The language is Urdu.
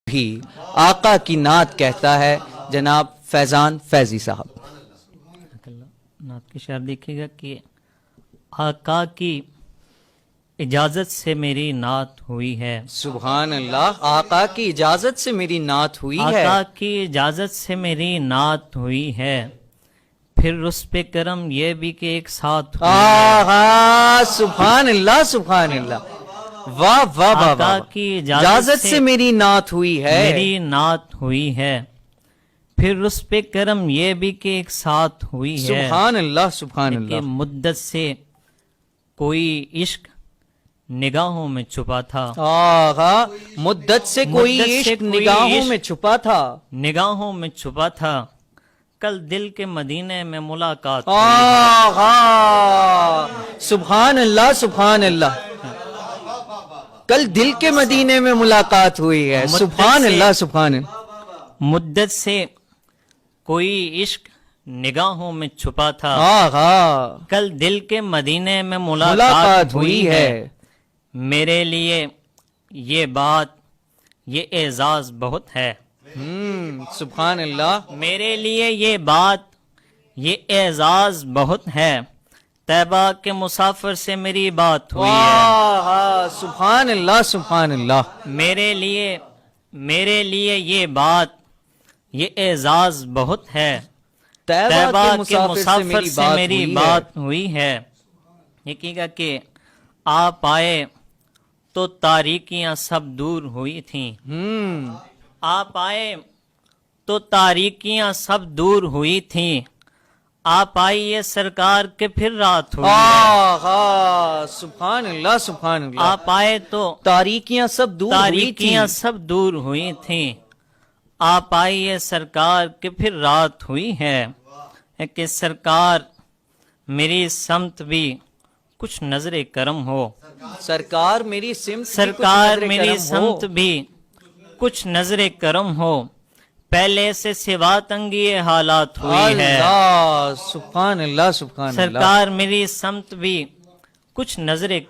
بھی آقا کی نعت کہتا ہے جناب فیضان فیضی صاحب۔ نعت کی شعر دیکھیے گا کہ آقا کی اجازت سے میری نعت ہوئی ہے، سبحان اللہ، آقا کی اجازت سے میری نعت ہوئی ہے، آقا کی اجازت سے میری نعت ہوئی ہے، پھر اس پہ کرم یہ بھی کہ ایک ساتھ ہوئی ہے۔ آہا سبحان اللہ سبحان اللہ، واہ واہ واہ آقا واہ، کی اجازت سے میری نعت ہوئی ہے، میری نعت ہوئی ہے، پھر اس پہ کرم یہ بھی کہ ایک ساتھ ہوئی ہے۔ سبحان اللہ سبحان کہ اللہ، مدت سے کوئی عشق نگاہوں میں چھپا تھا، آہا مدت سے کوئی مدت سے عشق کوئی نگاہوں عشق میں چھپا تھا، نگاہوں میں چھپا تھا، کل دل کے مدینے میں ملاقات ہوئی۔ آہا سبحان اللہ سبحان اللہ، کل دل کے مدینے میں ملاقات ہوئی ہے، مدت سبحان سے اللہ سبحان اللہ، مدت سے کوئی عشق نگاہوں میں چھپا تھا، آہا کل دل کے مدینے میں ملاقات ملاقات ہوئی ہوئی ہے۔ ہے، میرے لیے یہ بات یہ اعزاز بہت ہے، سبحان اللہ، میرے لیے یہ بات یہ اعزاز بہت ہے، طیبہ کے مسافر سے میری بات ہوئی ہے۔ آہا سبحان اللہ سبحان اللہ، میرے لیے یہ بات یہ اعزاز بہت ہے، طیبہ کے مسافر سے میری بات ہوئی ہے۔ یقین گا کہ آپ آئے تو تاریکیاں سب دور ہوئی تھیں، آپ آئے تو تاریکیاں سب دور ہوئی تھیں، آپ آئیے سرکار کے پھر رات ہوئی ہے۔ آہا سبحان اللہ سبحان اللہ، آپ آئے تو تاریکیاں سب دور ہوئی تاریکیاں تھیں، سب دور ہوئی تھیں، آپ آئیے سرکار کے پھر رات ہوئی ہے۔ کہ سرکار میری سمت بھی کچھ نظر کرم ہو، سرکار میری سمت سرکار میری سمت بھی کچھ نظر کرم ہو، پہلے سے سوا تنگی یہ حالات ہوئی ہے۔ اللہ سبحان اللہ سبحان اللہ، سرکار میری سمت بھی کچھ نظر کرم